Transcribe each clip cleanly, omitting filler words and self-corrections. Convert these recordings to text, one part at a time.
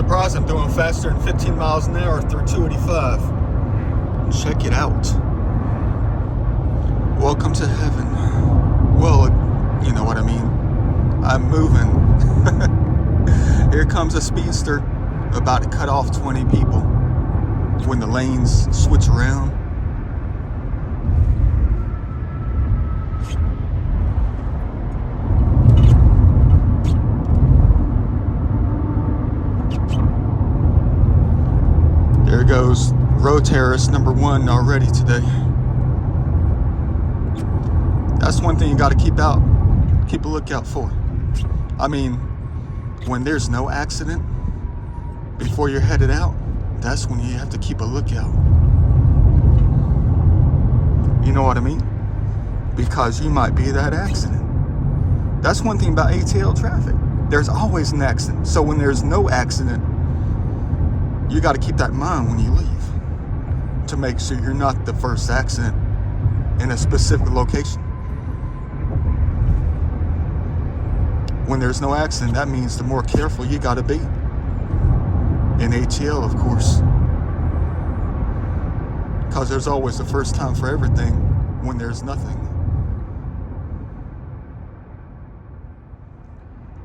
surprised I'm doing faster than 15 miles an hour through 285. Check it out. Welcome to heaven. Well, you know what I mean. I'm moving. Here comes a speedster about to cut off 20 people when the lanes switch around. There goes road terrorist number one already today. That's one thing you got to keep a lookout for. I mean, when there's no accident before you're headed out, that's when you have to keep a lookout. You know what I mean? Because you might be that accident. That's one thing about ATL traffic. There's always an accident. So when there's no accident, you got to keep that in mind when you leave to make sure you're not the first accident in a specific location. When there's no accident, that means the more careful you got to be. In ATL, of course. Because there's always the first time for everything when there's nothing.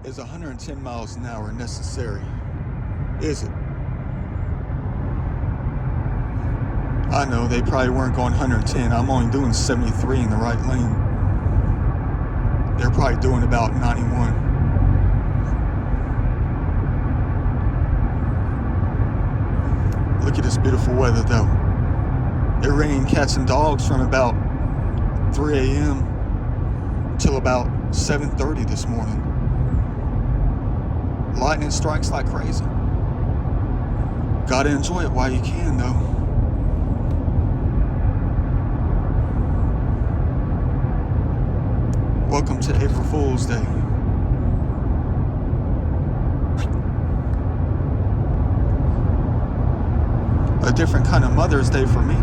Is 110 miles an hour necessary? Is it? I know they probably weren't going 110. I'm only doing 73 in the right lane. They're probably doing about 91. Look at this beautiful weather though. It rained cats and dogs from about 3 a.m. till about 7:30 this morning. Lightning strikes like crazy. Gotta enjoy it while you can though. Welcome to April Fool's Day. A different kind of Mother's Day for me.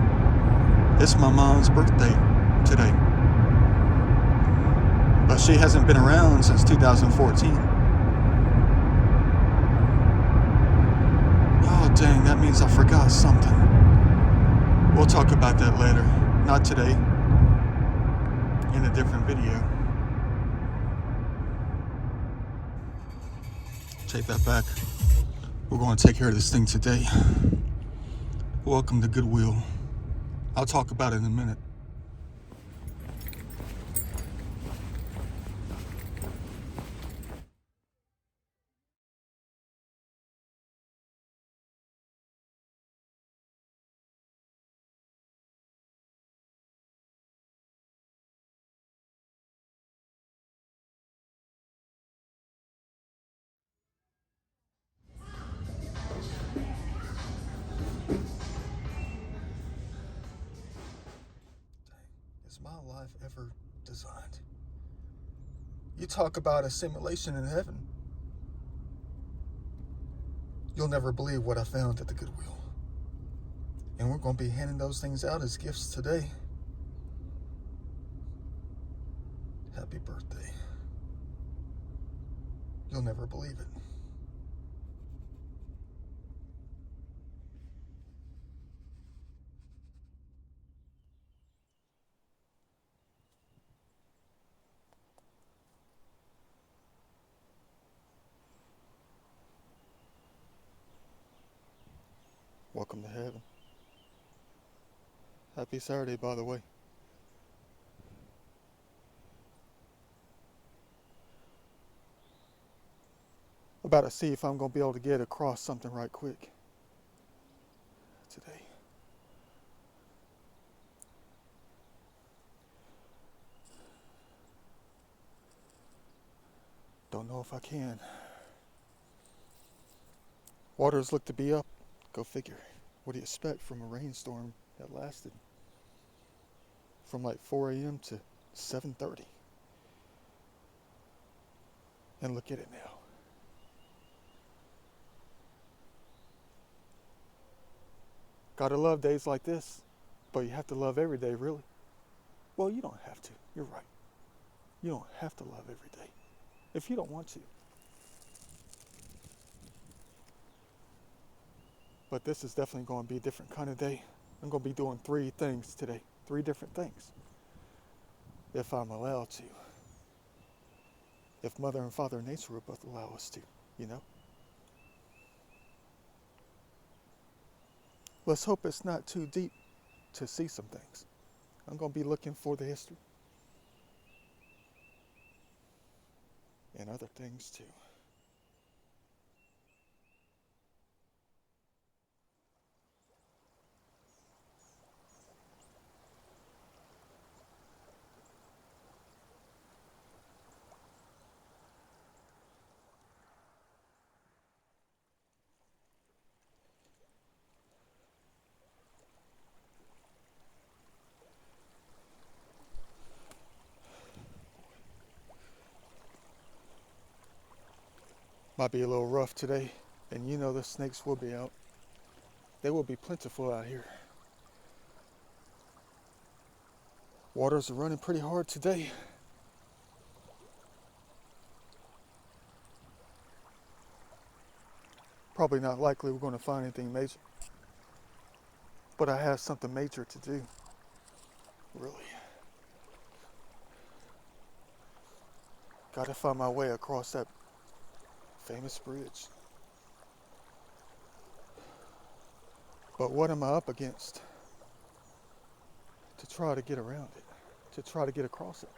It's my mom's birthday today. But she hasn't been around since 2014. Oh dang, that means I forgot something. We'll talk about that later. Not today. In a different video. Take that back. We're going to take care of this thing today. Welcome to Goodwill. I'll talk about it in a minute. Is my life ever designed? You talk about a simulation in heaven. You'll never believe what I found at the Goodwill. And we're going to be handing those things out as gifts today. Happy birthday. You'll never believe it. Welcome to heaven. Happy Saturday, by the way. About to see if I'm going to be able to get across something right quick today. Don't know if I can. Waters look to be up. Go figure. What do you expect from a rainstorm that lasted from like 4 a.m. to 7:30? And look at it now. Gotta love days like this, but you have to love every day, really. Well, you don't have to. You're right. You don't have to love every day if you don't want to. But this is definitely going to be a different kind of day. I'm going to be doing 3 things today. 3 different things. If I'm allowed to. If Mother and Father Nature would both allow us to, you know? Let's hope it's not too deep to see some things. I'm going to be looking for the history. And other things too. Might be a little rough today. And you know the snakes will be out. They will be plentiful out here. Waters are running pretty hard today. Probably not likely we're going to find anything major. But I have something major to do. Really. Gotta find my way across that famous bridge. But what am I up against to try to get around it? To try to get across it?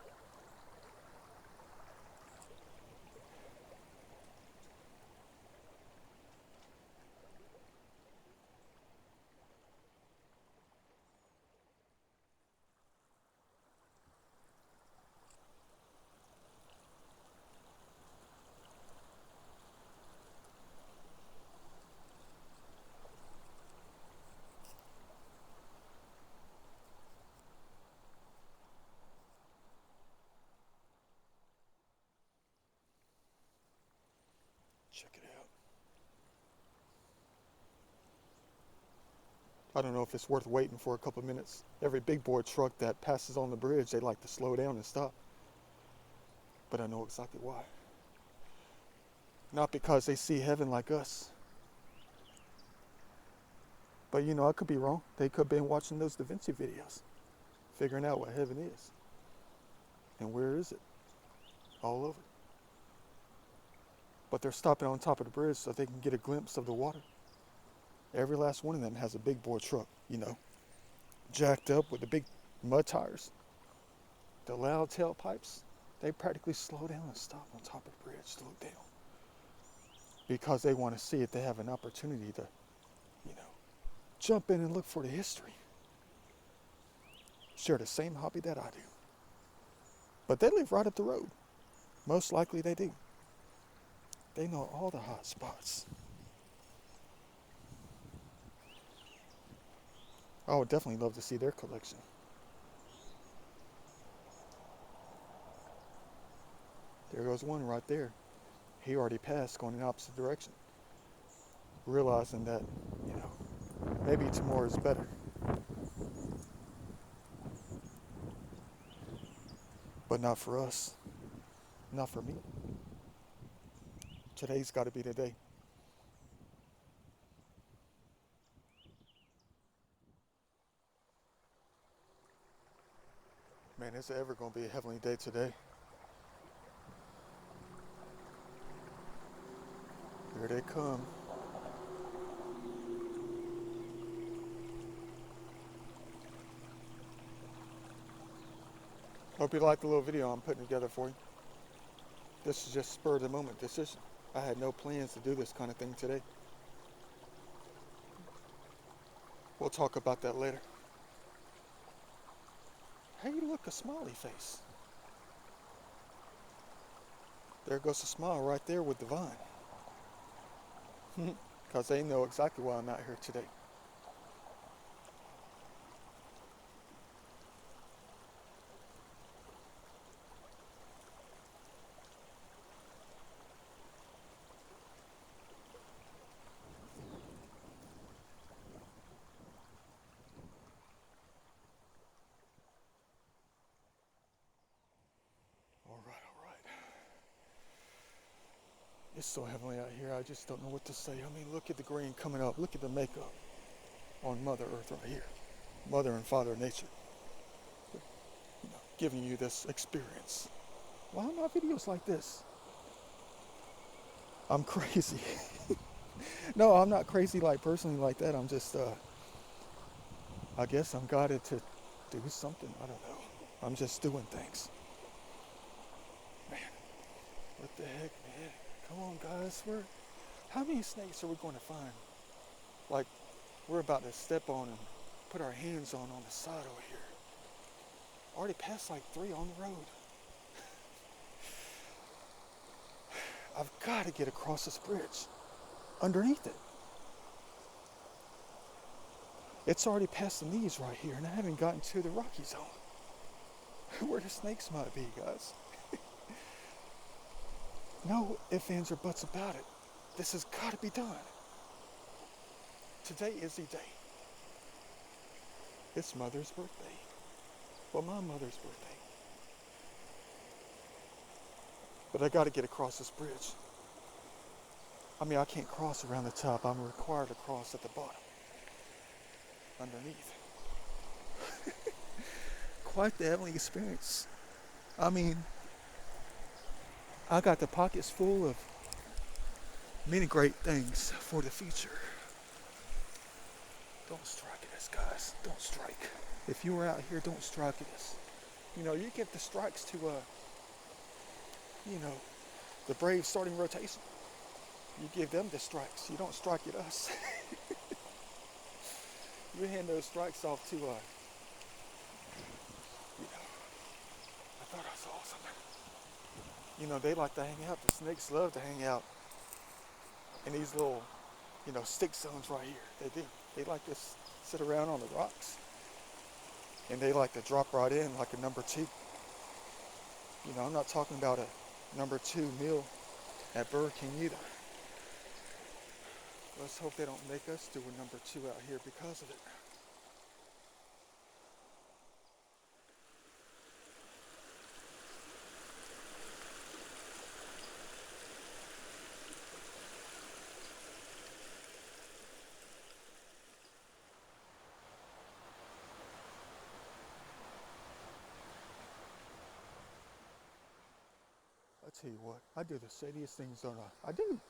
Check it out. I don't know if it's worth waiting for a couple of minutes. Every big boy truck that passes on the bridge, they like to slow down and stop. But I know exactly why. Not because they see heaven like us. But you know, I could be wrong. They could have been watching those Da Vinci videos, figuring out what heaven is. And where is it? All over. But they're stopping on top of the bridge so they can get a glimpse of the water. Every last one of them has a big boy truck, you know, jacked up with the big mud tires. The loud tailpipes, they practically slow down and stop on top of the bridge to look down. Because they want to see if they have an opportunity to, you know, jump in and look for the history. Share the same hobby that I do. But they live right up the road. Most likely they do. They know all the hot spots. I would definitely love to see their collection. There goes one right there. He already passed, going in the opposite direction. Realizing that, you know, maybe tomorrow is better. But not for us. Not for me. Today's got to be the day. Man, is it ever going to be a heavenly day today? Here they come. Hope you liked the little video I'm putting together for you. This is just spur of the moment decision. I had no plans to do this kind of thing today. We'll talk about that later. Hey, look, a smiley face. There goes a smile right there with Divine. Because they know exactly why I'm out here today. All right. It's so heavenly out here, I just don't know what to say. I mean, look at the green coming up. Look at the makeup on Mother Earth right here. Mother and Father Nature. Giving you this experience. Why are my videos like this? I'm crazy. No, I'm not crazy like personally like that. I'm just, I guess I'm guided to do something. I don't know. I'm just doing things. Man, what the heck, man? Come on, guys. How many snakes are we going to find? Like, we're about to step on and put our hands on the side over here. Already passed like 3 on the road. I've got to get across this bridge. Underneath it. It's already past the knees right here, and I haven't gotten to the rocky zone. Where the snakes might be, guys. No ifs, ands, or buts about it. This has got to be done. Today is the day. It's Mother's birthday. Well, my mother's birthday. But I got to get across this bridge. I mean, I can't cross around the top. I'm required to cross at the bottom. Underneath. Quite the heavenly experience. I mean, I got the pockets full of many great things for the future. Don't strike at us, guys. Don't strike. If you were out here, don't strike at us. You know, you give the strikes to, the Braves starting rotation. You give them the strikes. You don't strike at us. You hand those strikes off to, I thought I saw something. They like to hang out. The snakes love to hang out in these little, stick zones right here. They do. They like to sit around on the rocks. And they like to drop right in like a number 2. I'm not talking about a number 2 meal at Burger King either. Let's hope they don't make us do a number 2 out here because of it. I tell you what, I do the shadiest things, don't I? I do.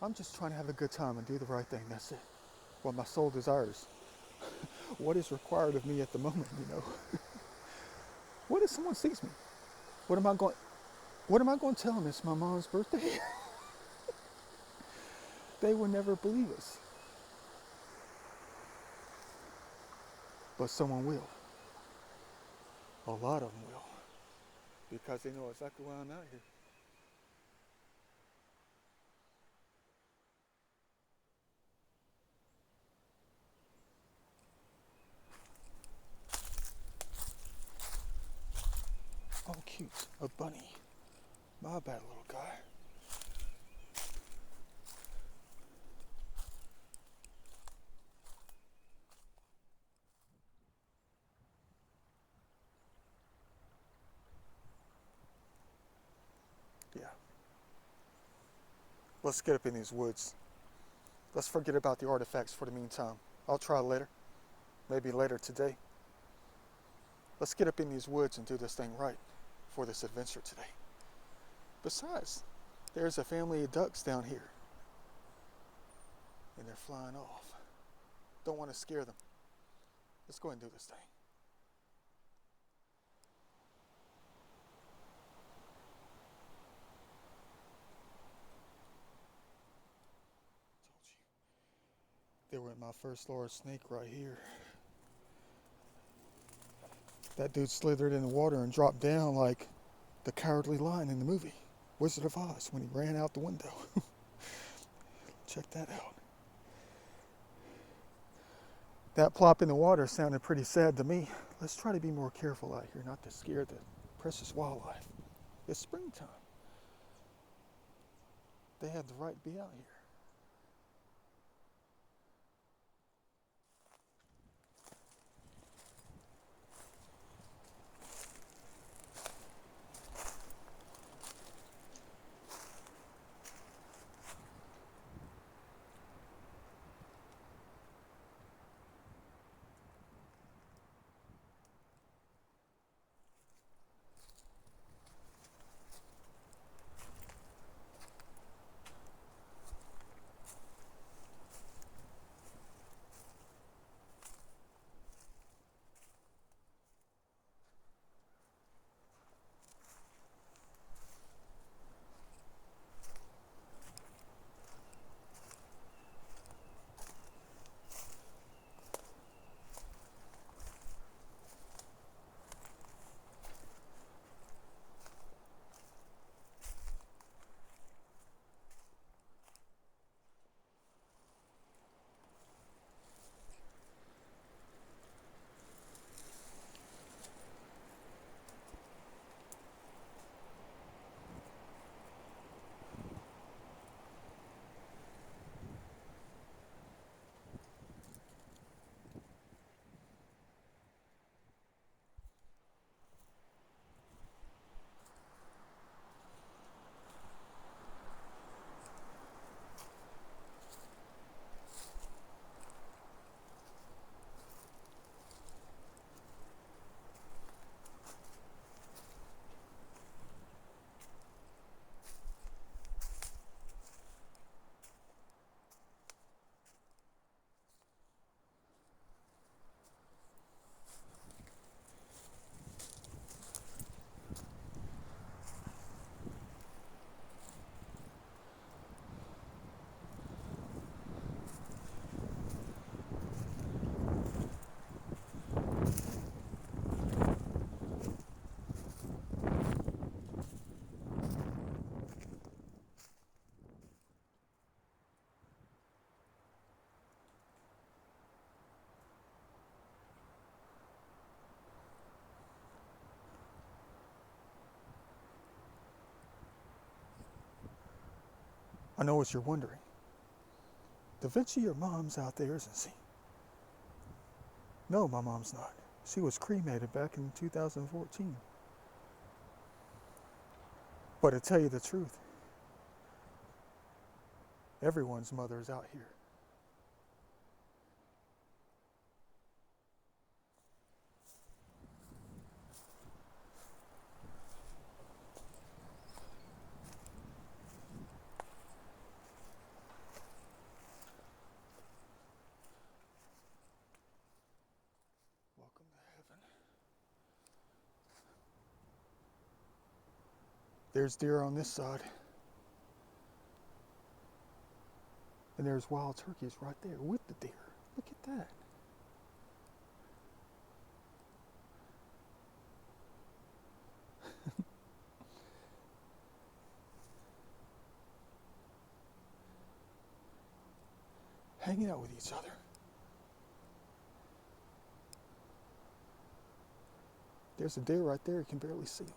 I'm just trying to have a good time and do the right thing. That's it. What my soul desires. What is required of me at the moment, What if someone sees me? What am I going to tell them? It's my mom's birthday? They will never believe us. But someone will. A lot of them will. Because they know exactly why I'm out here. Oh, cute. A bunny. My bad, little guy. Yeah. Let's get up in these woods. Let's forget about the artifacts for the meantime. I'll try later. Maybe later today. Let's get up in these woods and do this thing right for this adventure today. Besides, there's a family of ducks down here. And they're flying off. Don't want to scare them. Let's go ahead and do this thing. Told you. They were in my first large snake right here. That dude slithered in the water and dropped down like the Cowardly Lion in the movie Wizard of Oz when he ran out the window. Check that out. That plop in the water sounded pretty sad to me. Let's try to be more careful out here, not to scare the precious wildlife. It's springtime. They have the right to be out here. I know what you're wondering. Da Vinci, your mom's out there, isn't she? No, my mom's not. She was cremated back in 2014. But to tell you the truth, everyone's mother is out here. Welcome to heaven. There's deer on this side. And there's wild turkeys right there with the deer. Look at that. Hanging out with each other. There's a deer right there, you can barely see him.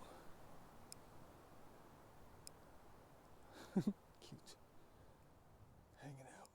Cute. Hanging out.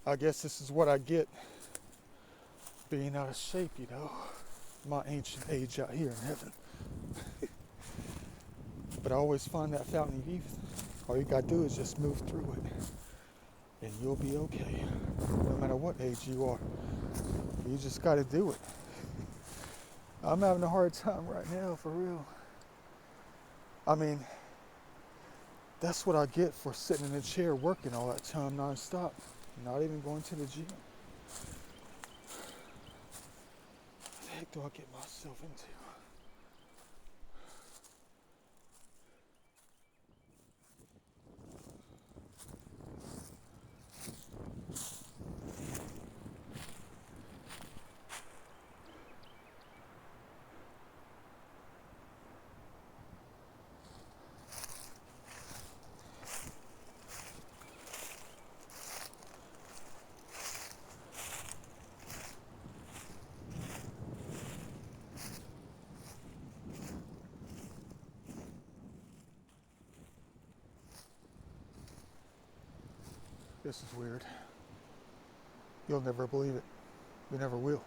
I guess this is what I get being out of shape, you know. My ancient age out here in heaven. But I always find that fountain of youth. All you gotta do is just move through it. And you'll be okay. No matter what age you are. You just gotta do it. I'm having a hard time right now, for real. I mean, that's what I get for sitting in a chair working all that time non-stop. Not even going to the gym. What the heck do I get myself into? This is weird. You'll never believe it. You never will.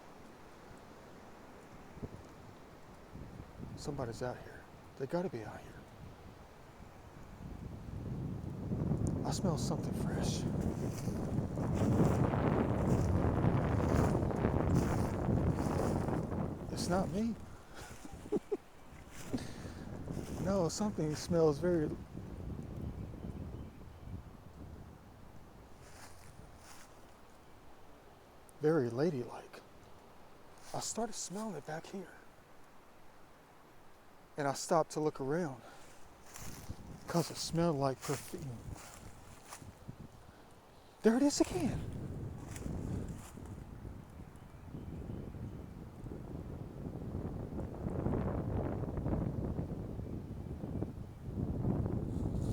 Somebody's out here. They gotta be out here. I smell something fresh. It's not me. No, something smells very ladylike. I started smelling it back here. And I stopped to look around because it smelled like perfume. There it is again.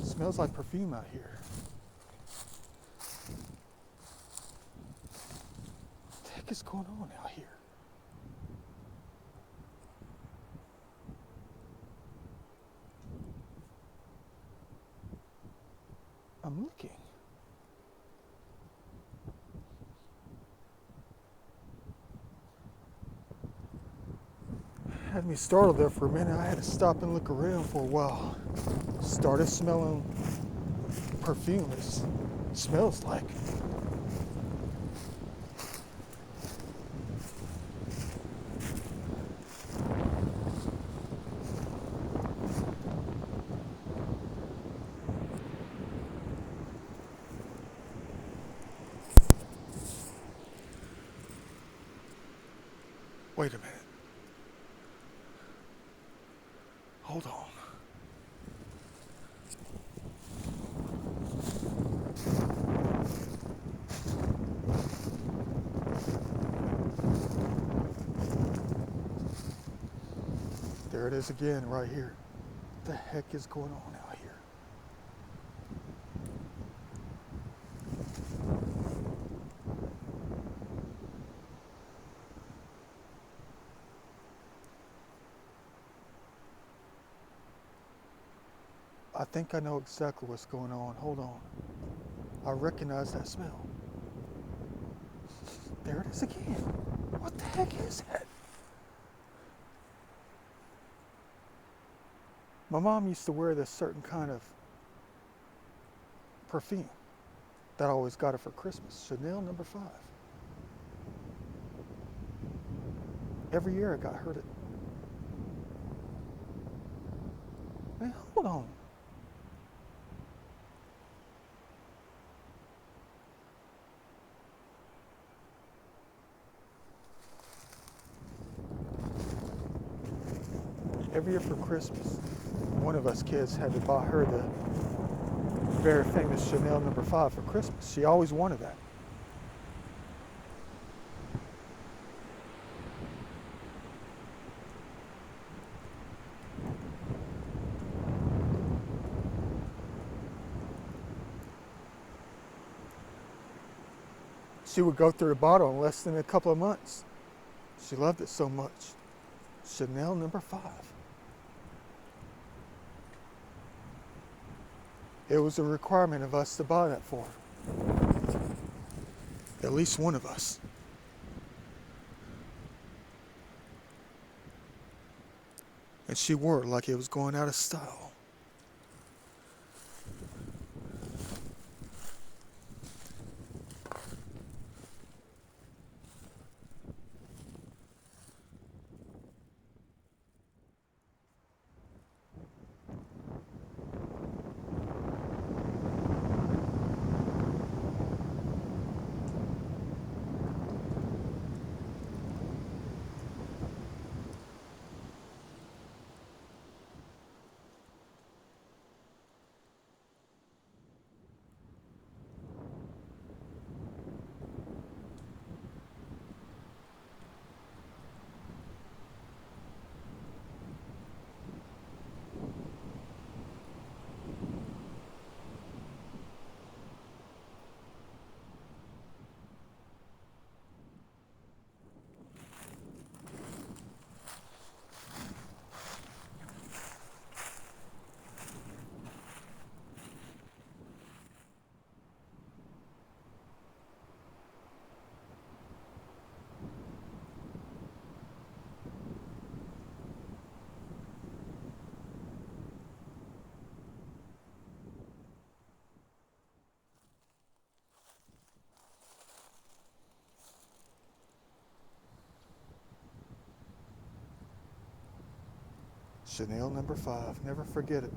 It smells like perfume out here. What the heck is going on out here? I'm looking. Had me startled there for a minute. I had to stop and look around for a while. Started smelling perfume. It smells like. Wait a minute. Hold on. There it is again, right here. What the heck is going on out here? I think I know exactly what's going on. Hold on. I recognize that smell. There it is again. What the heck is that? My mom used to wear this certain kind of perfume that I always got her for Christmas. Chanel No. 5. Every year I got her to. Man, hold on. Every year for Christmas, one of us kids had to buy her the very famous Chanel No. 5 for Christmas. She always wanted that. She would go through the bottle in less than a couple of months. She loved it so much. Chanel No. 5. It was a requirement of us to buy that for her. At least one of us. And she wore it like it was going out of style. Chanel number 5. Never forget it.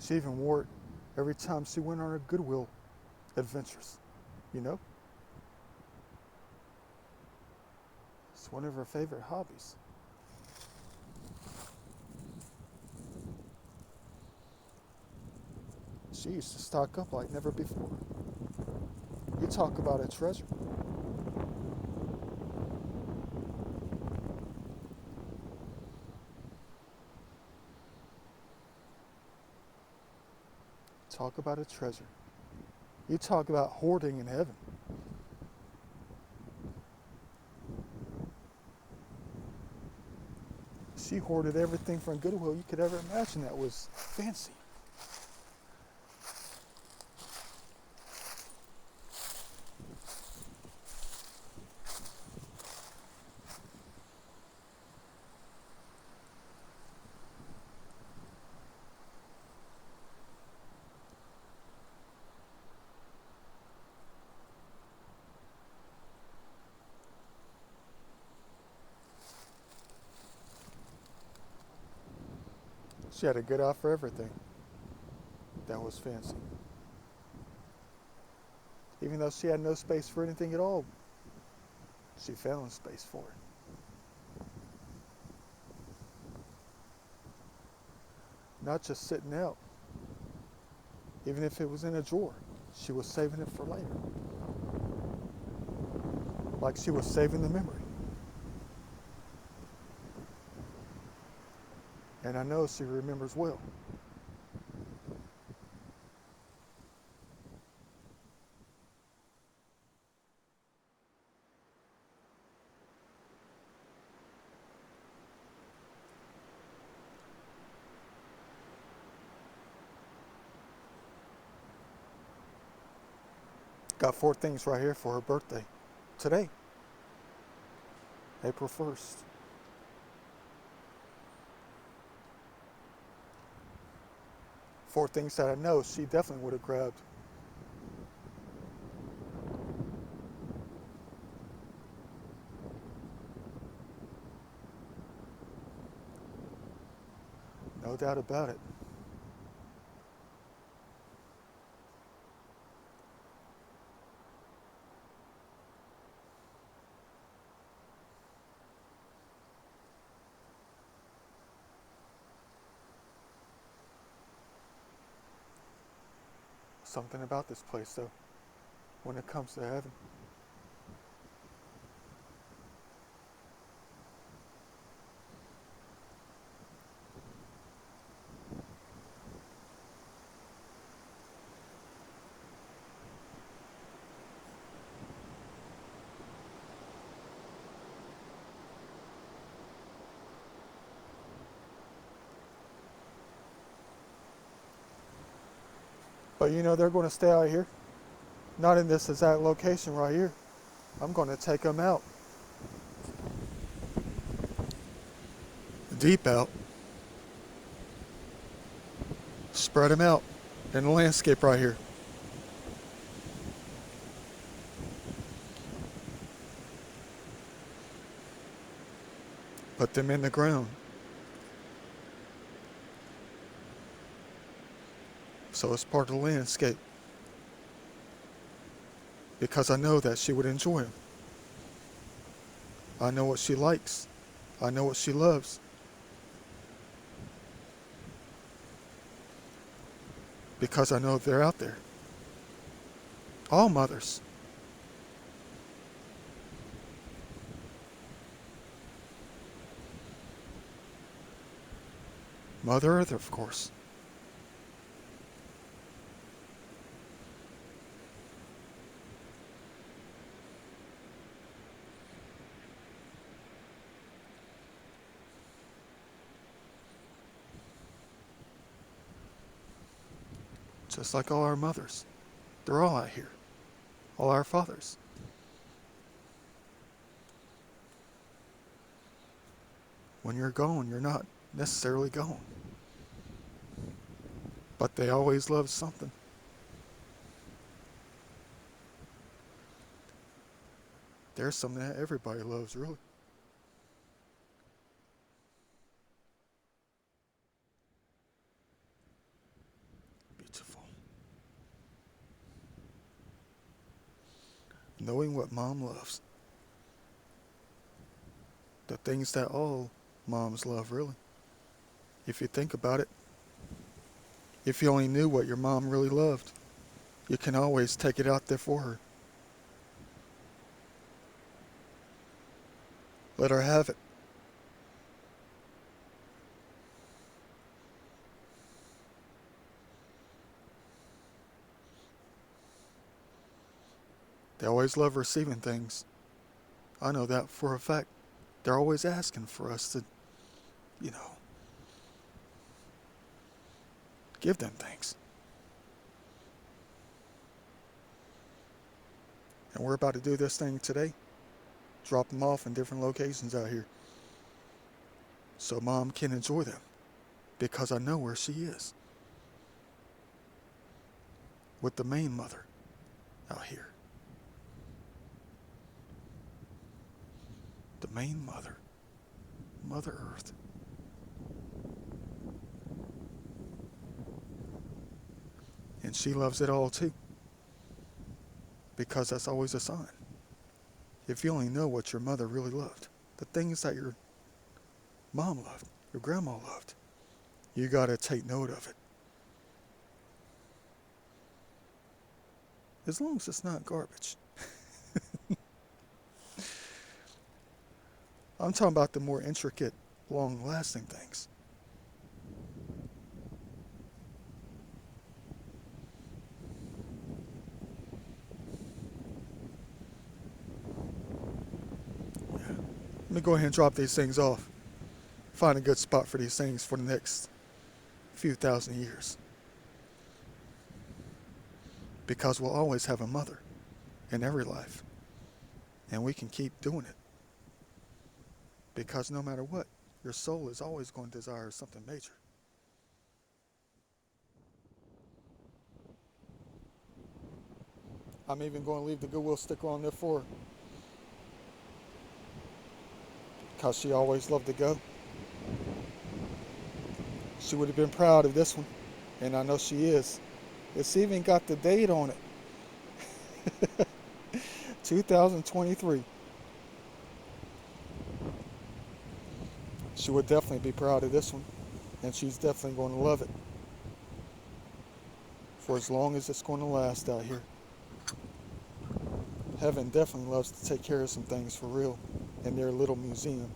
She even wore it every time she went on her Goodwill adventures. You know? It's one of her favorite hobbies. She used to stock up like never before. You talk about a treasure. Talk about a treasure. You talk about hoarding in heaven. She hoarded everything from Goodwill you could ever imagine that was fancy. She had a good eye for everything that was fancy. Even though she had no space for anything at all, she found space for it. Not just sitting out. Even if it was in a drawer, she was saving it for later. Like she was saving the memory. And I know she remembers well. Got 4 things right here for her birthday. Today, April 1st. 4 things that I know she definitely would have grabbed. No doubt about it. Something about this place, though, when it comes to heaven. But you know, they're going to stay out here. Not in this exact location right here. I'm going to take them out. Deep out. Spread them out in the landscape right here. Put them in the ground. So it's part of the landscape. Because I know that she would enjoy them. I know what she likes. I know what she loves. Because I know they're out there. All mothers. Mother Earth, of course. Just like all our mothers. They're all out here. All our fathers. When you're gone, you're not necessarily gone. But they always love something. There's something that everybody loves, really. Beautiful. Knowing what mom loves. The things that all moms love, really. If you think about it, if you only knew what your mom really loved, you can always take it out there for her. Let her have it. They always love receiving things. I know that for a fact. They're always asking for us to, you know, give them things. And we're about to do this thing today. Drop them off in different locations out here. So mom can enjoy them. Because I know where she is. With the main mother out here. The main mother. Mother Earth. And she loves it all too. Because that's always a sign. If you only know what your mother really loved, the things that your mom loved, your grandma loved, you gotta take note of it. As long as it's not garbage. I'm talking about the more intricate, long-lasting things. Yeah. Let me go ahead and drop these things off. Find a good spot for these things for the next few thousand years. Because we'll always have a mother in every life. And we can keep doing it. Because no matter what, your soul is always going to desire something major. I'm even going to leave the Goodwill sticker on there for her. Because she always loved to go. She would have been proud of this one. And I know she is. It's even got the date on it. 2023. She would definitely be proud of this one. And she's definitely going to love it. For as long as it's going to last out here. Heaven definitely loves to take care of some things for real. In their little museum.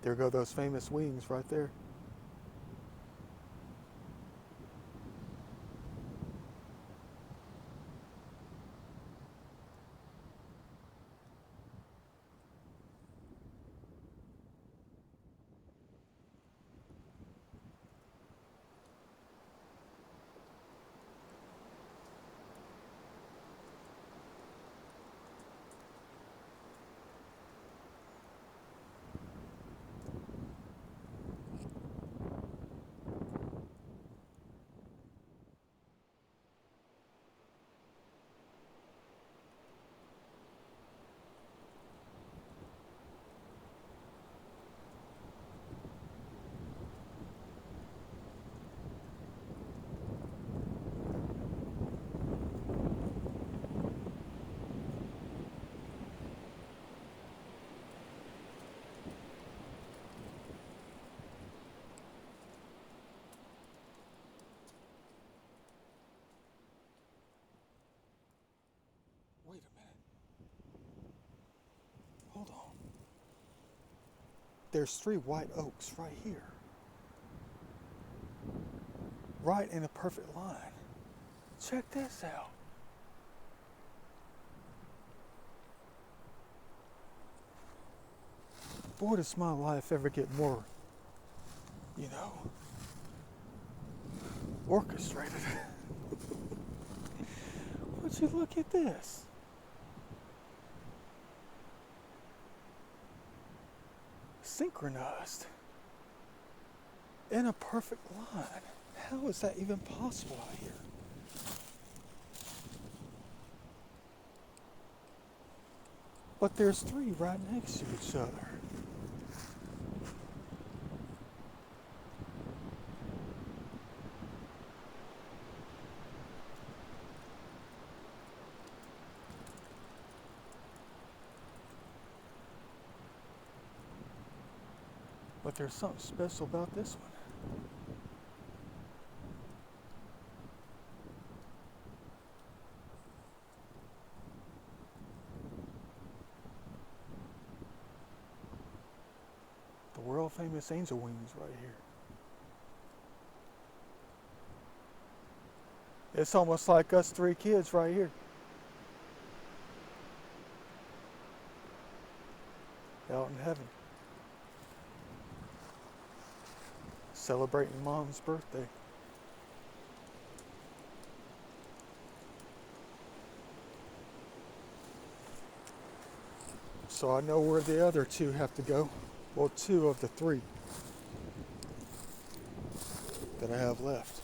There go those famous wings right there. Wait a minute. Hold on. There's 3 white oaks right here. Right in a perfect line. Check this out. Boy, does my life ever get more you know, orchestrated. Would you look at this? Synchronized in a perfect line. How is that even possible out here? But there's three right next to each other. But there's something special about this one. The world famous angel wings right here. It's almost like us three kids right here. Out in heaven. Celebrating Mom's birthday. So I know where the other two have to go. Well, two of the three that I have left.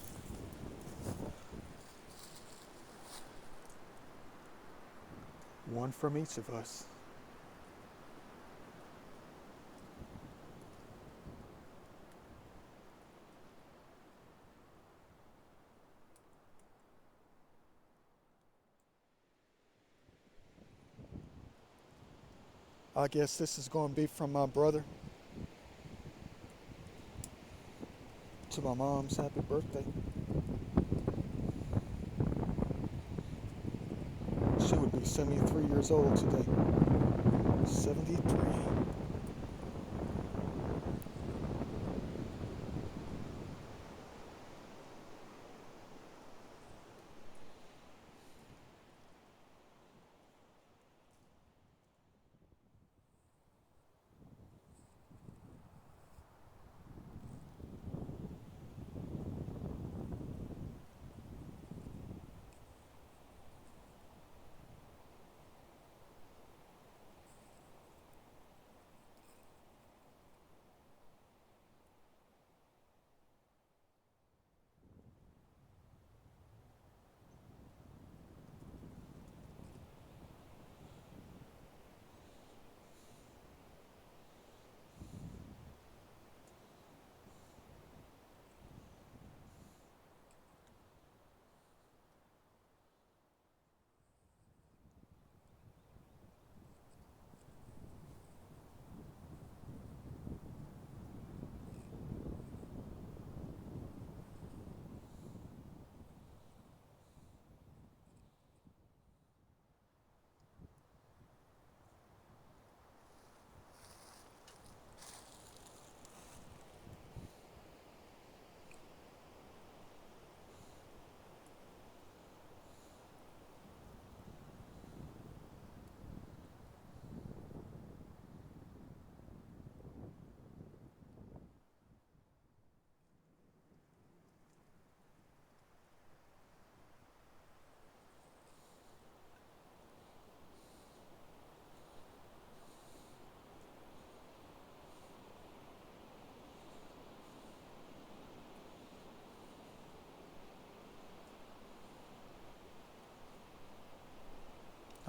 One from each of us. I guess this is going to be from my brother to my mom's happy birthday. She would be 73 years old today. 73.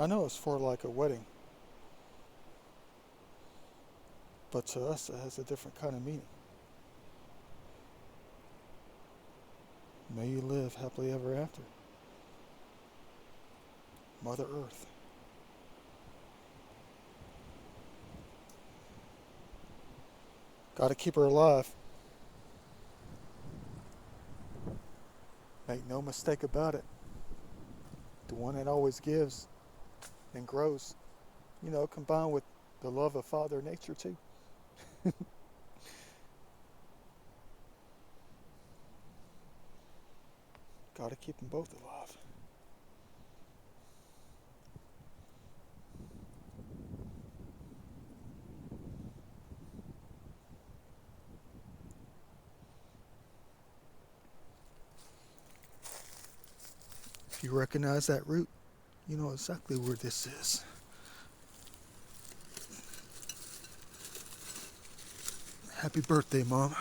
I know it's for like a wedding, but to us it has a different kind of meaning. May you live happily ever after. Mother Earth. Gotta keep her alive. Make no mistake about it. The one that always gives and grows, you know, combined with the love of Father Nature too. Gotta keep them both alive. If you recognize that root, you know exactly where this is. Happy birthday, Mom.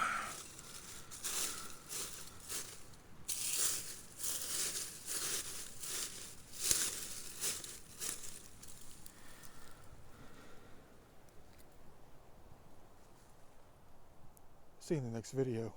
See you in the next video.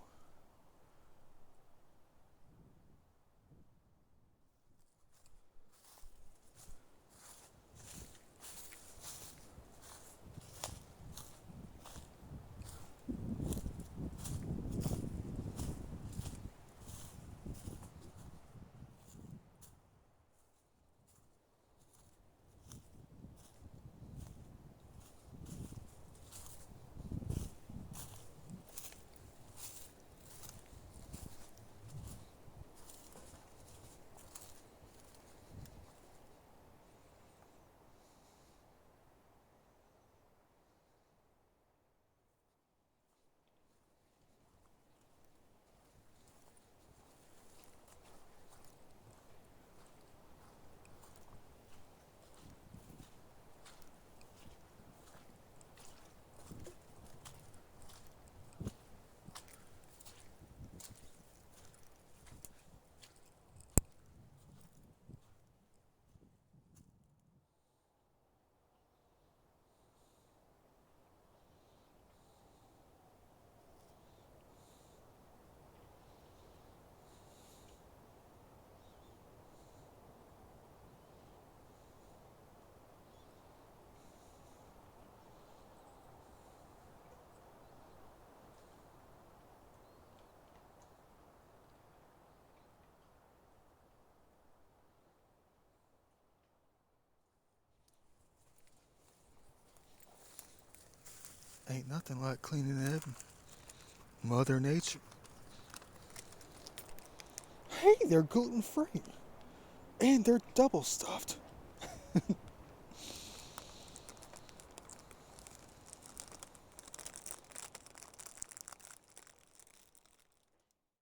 Ain't nothing like cleaning it. Mother Nature. Hey, they're gluten free. And they're double stuffed.